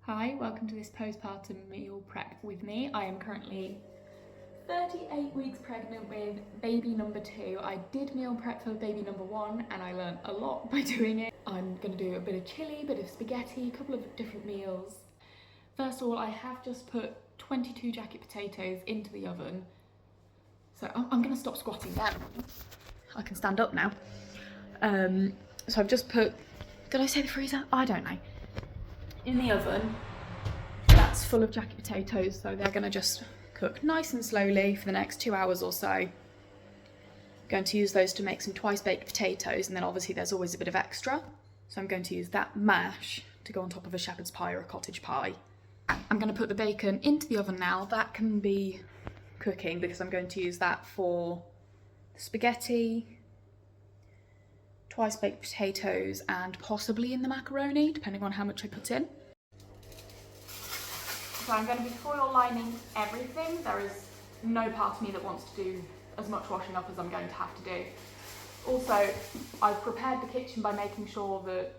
Hi, welcome to this postpartum meal prep with me. I am currently 38 weeks pregnant with baby number 2. I did meal prep for baby number 1 and I learned a lot by doing it. I'm going to do a bit of chili, a bit of spaghetti, a couple of different meals. First of all, I have just put 22 jacket potatoes into the oven. So I'm going to stop squatting down. I can stand up now. So I've just put, did I say the freezer? I don't know. In the oven, that's full of jacket potatoes, so they're going to just cook nice and slowly for the next 2 hours or so. Going to use those to make some twice baked potatoes, and then obviously there's always a bit of extra, so I'm going to use that mash to go on top of a shepherd's pie or a cottage pie. I'm going to put the bacon into the oven now. That can be cooking because I'm going to use that for spaghetti, twice baked potatoes, and possibly in the macaroni, depending on how much I put in. So I'm going to be foil lining everything. There is no part of me that wants to do as much washing up as I'm going to have to do. Also, I've prepared the kitchen by making sure that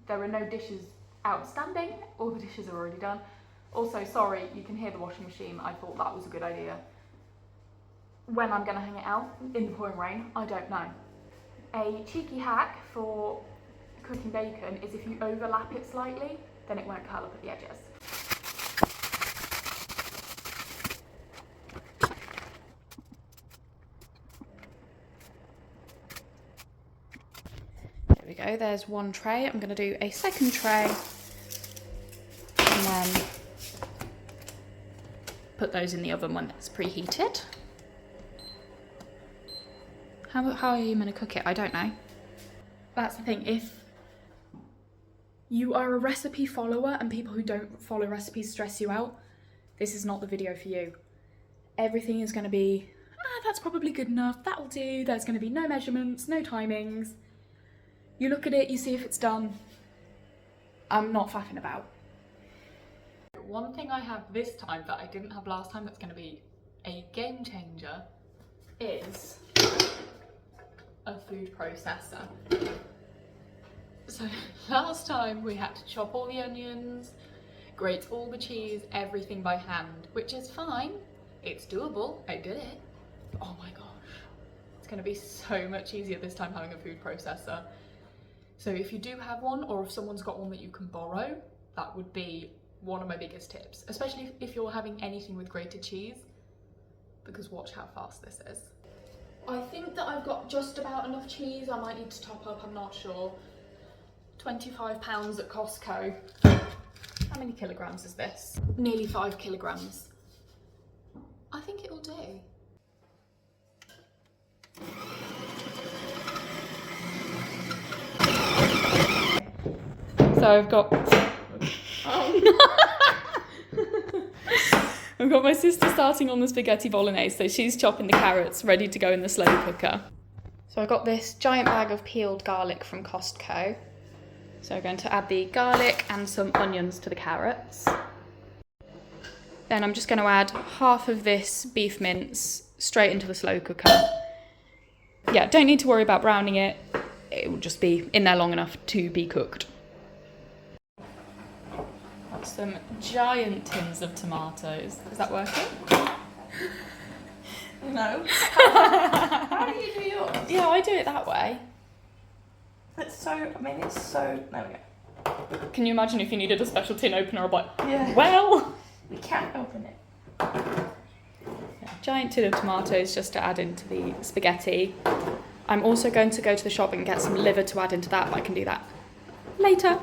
there are no dishes outstanding. All the dishes are already done. Also, sorry, you can hear the washing machine. I thought that was a good idea. When I'm going to hang it out in the pouring rain, I don't know. A cheeky hack for cooking bacon is if you overlap it slightly, then it won't curl up at the edges. There we go, there's one tray. I'm going to do a second tray and then put those in the oven when it's preheated. How are you going to cook it? I don't know. That's the thing, if you are a recipe follower and people who don't follow recipes stress you out, this is not the video for you. Everything is going to be, that's probably good enough, that'll do, there's going to be no measurements, no timings. You look at it, you see if it's done. I'm not faffing about. One thing I have this time that I didn't have last time that's going to be a game changer is a food processor. So last time we had to chop all the onions, grate all the cheese, everything by hand, which is fine. It's doable, I did it. But oh my gosh, it's going to be so much easier this time having a food processor. So if you do have one, or if someone's got one that you can borrow, that would be one of my biggest tips, especially if you're having anything with grated cheese, because watch how fast this is. I think that I've got just about enough cheese. I might need to top up, I'm not sure. £25 at Costco. How many kilograms is this? Nearly 5 kilograms. I think it'll do. So I've got... I've got my sister starting on the spaghetti bolognese, so she's chopping the carrots ready to go in the slow cooker. So I got this giant bag of peeled garlic from Costco. So I'm going to add the garlic and some onions to the carrots. Then I'm just going to add half of this beef mince straight into the slow cooker. Yeah, don't need to worry about browning it. It will just be in there long enough to be cooked. Some giant tins of tomatoes. Is that working? No. How do you do yours? Yeah, I do it that way. It's so, there we go. Can you imagine if you needed a special tin opener or what? Yeah. Well, We can't open it. yeah, giant tin of tomatoes just to add into the spaghetti. I'm also going to go to the shop and get some liver to add into that, but I can do that later.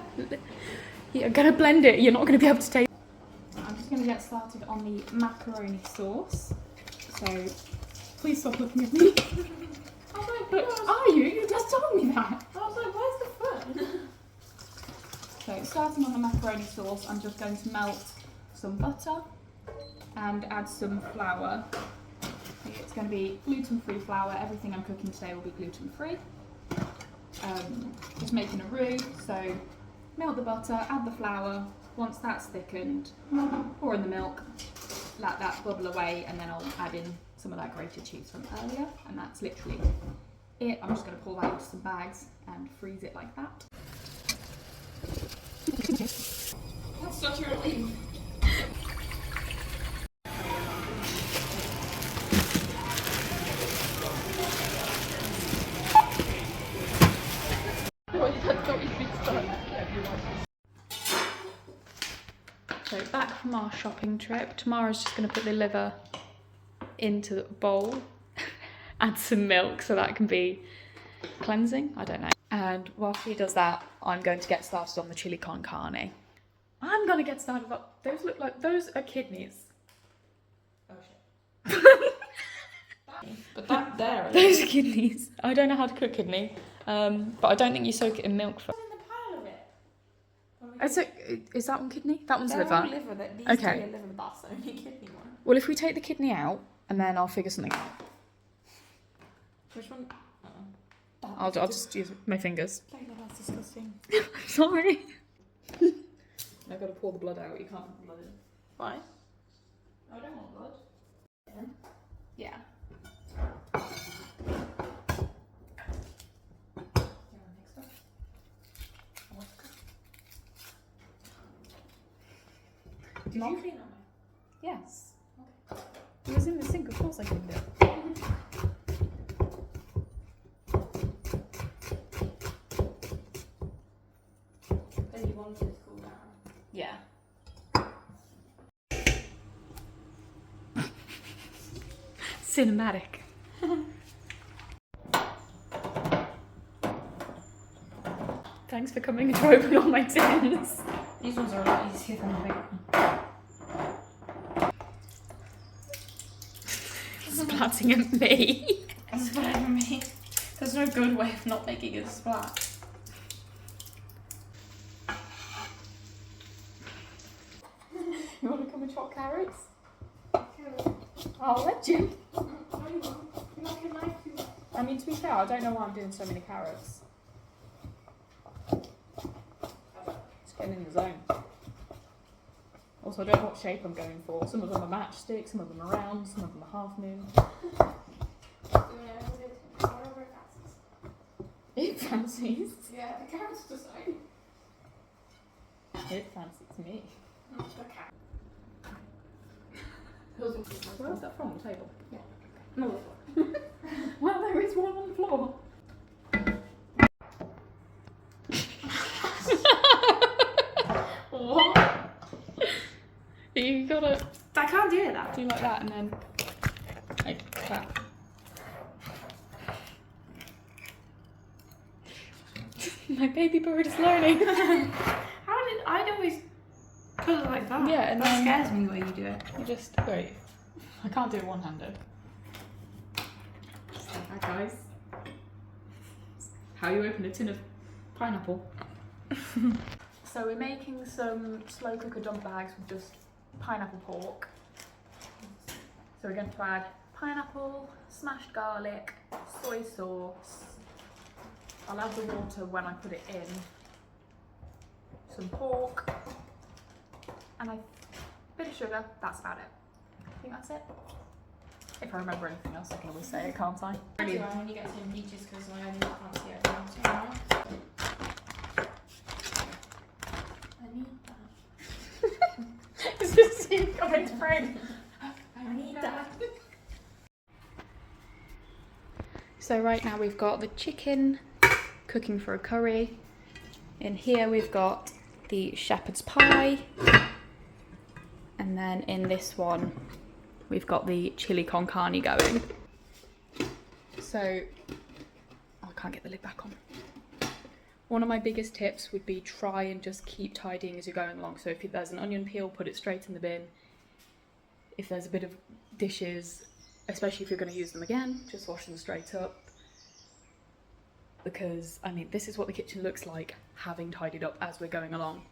You're going to blend it, you're not going to be able to taste it. I'm just going to get started on the macaroni sauce. So, please stop looking at me. Are you? You just told me that. I was like, where's the fun? So, starting on the macaroni sauce, I'm just going to melt some butter and add some flour. It's going to be gluten-free flour. Everything I'm cooking today will be gluten-free. Just making a roux, so melt the butter, add the flour. Once that's thickened, pour in the milk, let that bubble away, and then I'll add in some of that grated cheese from earlier, and that's literally it. I'm just going to pour that into some bags and freeze it like that. Such a relief. So back from our shopping trip, Tamara's just going to put the liver into the bowl, add some milk so that can be cleansing, I don't know. And while she does that, I'm going to get started on the chili con carne. I'm going to get started on, those look like, those are kidneys. Oh shit. But that there. Those are kidneys. I don't know how to cook kidney, but I don't think you soak it in milk first. In the pile of it. Is that one kidney? That one's They're liver. all liver. These Okay. two are liver, but that's the only kidney one. Well, if we take the kidney out, and then I'll figure something out. Which one? I'll just use my fingers. Layla, that's disgusting. Sorry. I've got to pour the blood out. You can't put blood in. Why? I don't want blood. Yeah. Did you clean that? Yes. Okay. It was in the sink, of course I cleaned it. Then you wanted it to cool down. Yeah. Cinematic. Thanks for coming to open all my tins. These ones are a lot easier than the big one. Splatting at me. It's whatever me. There's no good way of not making it splat. You want to come and chop carrots? I'll let you. I mean, to be fair, I don't know why I'm doing so many carrots. Just getting in the zone. Also, I don't know what shape I'm going for. Some of them are matchsticks, some of them are round, some of them are half moon. It fancies. Yeah, the carrots decide. It fancies me. Okay. Where's that from? The table? Yeah. No. Well, there is one on the floor. What? You gotta I can't do that. do like that and then like that. My baby bird is learning. I'd always put it like that? Yeah, and that then- scares me the way you do it. You just wait. I can't do it one-handed. Hi guys. How you open a tin of pineapple? So we're making some slow cooker dump bags with just pineapple pork. So we're going to add pineapple, smashed garlic, soy sauce. I'll add the water when I put it in. Some pork, and a bit of sugar. That's about it. I think that's it. If I remember anything else, I can always say it, can't I? I do, I only get some peaches because I only fancy it now. I need that. It's just you coming to frame. I need that. So right now we've got the chicken cooking for a curry. In here we've got the shepherd's pie. And then in this one, we've got the chili con carne going. So, I can't get the lid back on. One of my biggest tips would be try and just keep tidying as you're going along. So if there's an onion peel, put it straight in the bin. If there's a bit of dishes, especially if you're going to use them again, just wash them straight up. Because, I mean, this is what the kitchen looks like, having tidied up as we're going along.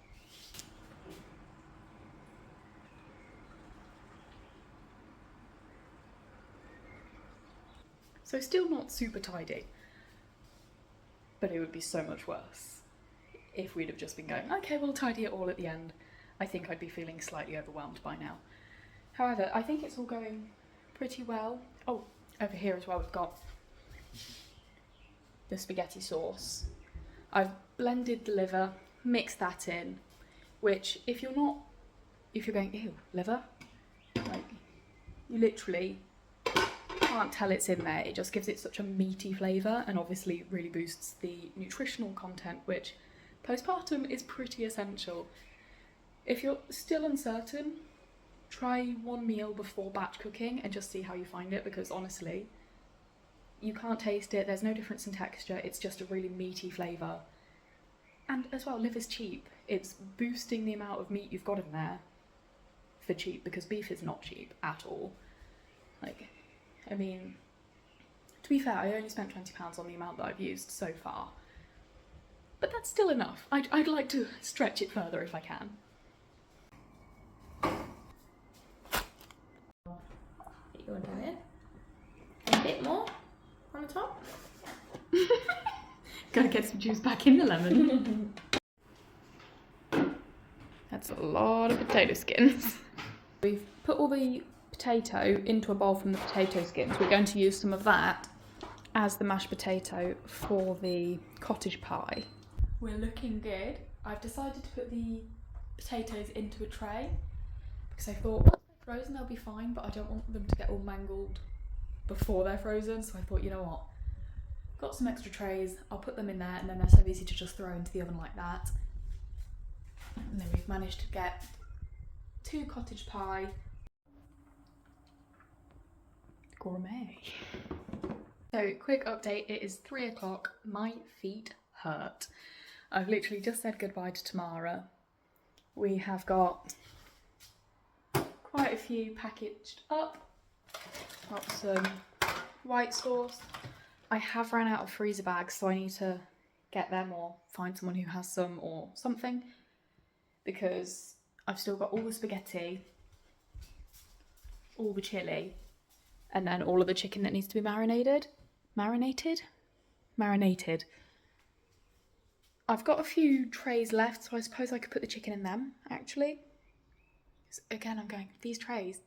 So still not super tidy, but it would be so much worse if we'd have just been going, okay, we'll tidy it all at the end. I think I'd be feeling slightly overwhelmed by now. However, I think it's all going pretty well. Oh, over here as well we've got the spaghetti sauce. I've blended the liver, mixed that in. which if you're going, ew, liver, like, you literally can't tell it's in there. It just gives it such a meaty flavour and obviously really boosts the nutritional content, which postpartum is pretty essential. If you're still uncertain, try one meal before batch cooking and just see how you find it, because honestly, you can't taste it, there's no difference in texture, it's just a really meaty flavour. And as well, liver's cheap. It's boosting the amount of meat you've got in there for cheap, because beef is not cheap at all. Like, I mean, to be fair, I only spent £20 on the amount that I've used so far. But that's still enough. I'd like to stretch it further if I can. You're doing a bit more on the top. Gotta get some juice back in the lemon. That's a lot of potato skins. We've put all the potato into a bowl from the potato skins. We're going to use some of that as the mashed potato for the cottage pie. We're looking good. I've decided to put the potatoes into a tray because I thought, once they're frozen they'll be fine, but I don't want them to get all mangled before they're frozen, so I thought, you know what, got some extra trays, I'll put them in there, and then they're so easy to just throw into the oven like that. And then we've managed to get 2 cottage pie. Gourmet. So, quick update, it is 3 o'clock, my feet hurt. I've literally just said goodbye to Tamara. We have got quite a few packaged up. Got some white sauce. I have ran out of freezer bags, so I need to get them or find someone who has some or something, because I've still got all the spaghetti, all the chilli, and then all of the chicken that needs to be marinated. Marinated. I've got a few trays left, so I suppose I could put the chicken in them, actually. Again, I'm going, these trays,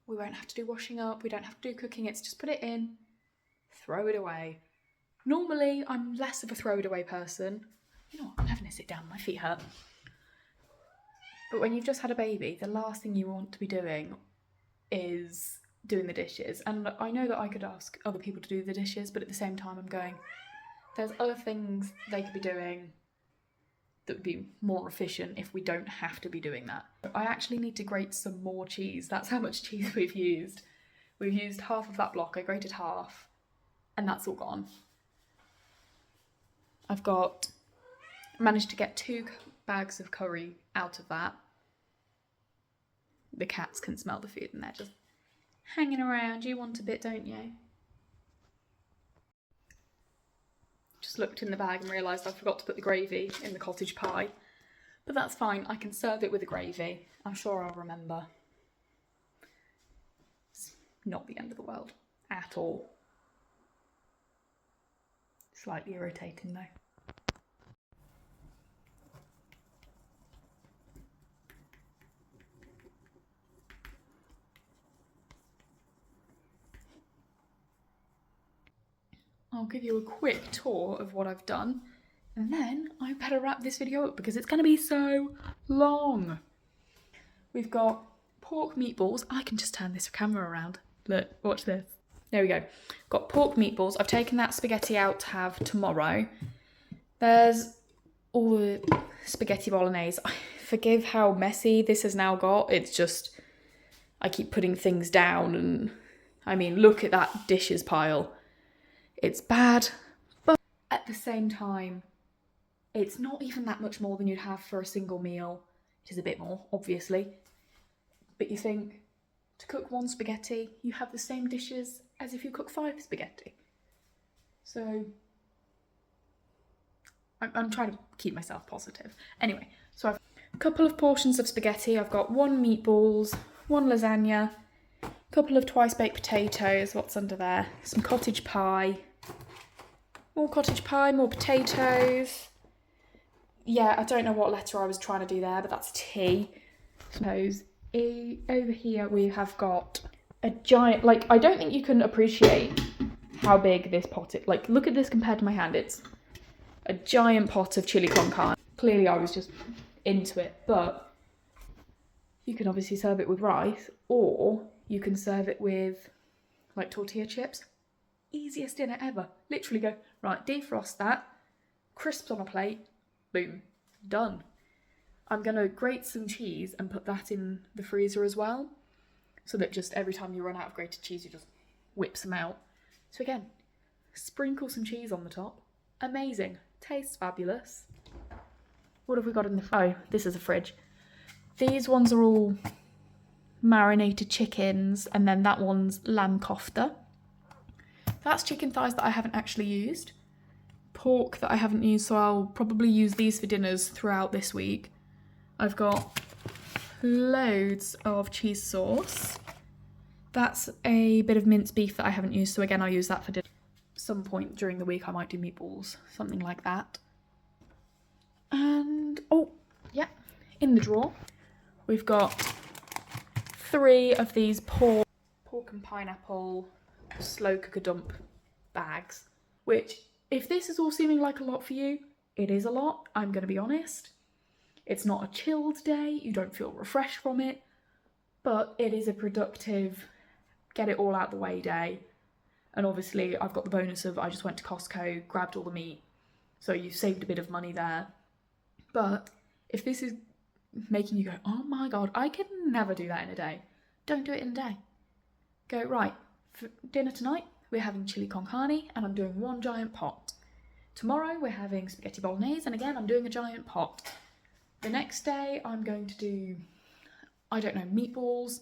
we won't have to do washing up, we don't have to do cooking, it's just put it in, throw it away. Normally, I'm less of a throw it away person. You know what, I'm having to sit down, my feet hurt. But when you've just had a baby, the last thing you want to be doing is doing the dishes. And I know that I could ask other people to do the dishes, but at the same time I'm going, there's other things they could be doing that would be more efficient if we don't have to be doing that. I actually need to grate some more cheese. That's how much cheese we've used. We've used half of that block, I grated half, and that's all gone. I've managed to get 2 bags of curry out of that. The cats can smell the food and they're just hanging around. You want a bit, don't you? Just looked in the bag and realised I forgot to put the gravy in the cottage pie. But that's fine, I can serve it with the gravy. I'm sure I'll remember. It's not the end of the world at all. Slightly irritating though. I'll give you a quick tour of what I've done, and then I better wrap this video up because it's going to be so long. We've got pork meatballs. I can just turn this camera around. Look, watch this. There we go. Got pork meatballs. I've taken that spaghetti out to have tomorrow. There's all the spaghetti bolognese. Forgive how messy this has now got. It's just, I keep putting things down, and I mean, look at that dishes pile. It's bad, but at the same time, it's not even that much more than you'd have for a single meal. It is a bit more, obviously. But you think, to cook 1 spaghetti, you have the same dishes as if you cook 5 spaghetti. So, I'm trying to keep myself positive. Anyway, so I've a couple of portions of spaghetti. I've got 1 meatballs, 1 lasagna, a couple of twice baked potatoes. What's under there? Some cottage pie. More cottage pie, more potatoes. Yeah, I don't know what letter I was trying to do there, but that's T. Suppose over here we have got a giant, like, I don't think you can appreciate how big this pot is. Like, look at this compared to my hand. It's a giant pot of chili con carne. Clearly I was just into it. But you can obviously serve it with rice, or you can serve it with like tortilla chips. Easiest dinner ever. Literally go, right, defrost that, crisps on a plate, boom, done. I'm gonna grate some cheese and put that in the freezer as well, so that just every time you run out of grated cheese, you just whip some out. So again, sprinkle some cheese on the top. Amazing. Tastes fabulous. What have we got in the oh, this is a fridge. These ones are all marinated chickens, and then that one's lamb kofta. That's chicken thighs that I haven't actually used. Pork that I haven't used, so I'll probably use these for dinners throughout this week. I've got loads of cheese sauce. That's a bit of minced beef that I haven't used, so again, I'll use that for dinner. Some point during the week I might do meatballs, something like that. And, oh, yeah, in the drawer, we've got 3 of these pork and pineapple slow cooker dump bags, which, if this is all seeming like a lot for you, it is a lot, I'm going to be honest. It's not a chilled day, you don't feel refreshed from it, but it is a productive, get it all out the way day. And obviously I've got the bonus of I just went to Costco, grabbed all the meat, so you've saved a bit of money there. But if this is making you go, oh my god, I could never do that in a day, don't do it in a day. Go, right, for dinner tonight, we're having chili con carne, and I'm doing 1 giant pot. Tomorrow we're having spaghetti bolognese, and again, I'm doing a giant pot. The next day, I'm going to do, I don't know, meatballs.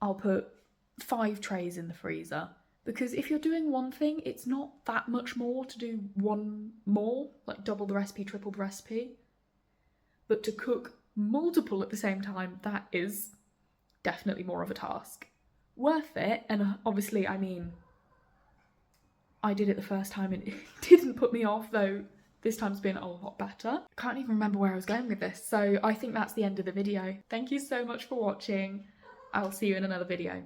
I'll put 5 trays in the freezer. Because if you're doing one thing, it's not that much more to do one more, like double the recipe, triple the recipe. But to cook multiple at the same time, that is definitely more of a task. Worth it, and obviously, I mean, I did it the first time and it didn't put me off, though this time's been a lot better. I can't even remember where I was going with this, so I think that's the end of the video. Thank you so much for watching. I'll see you in another video.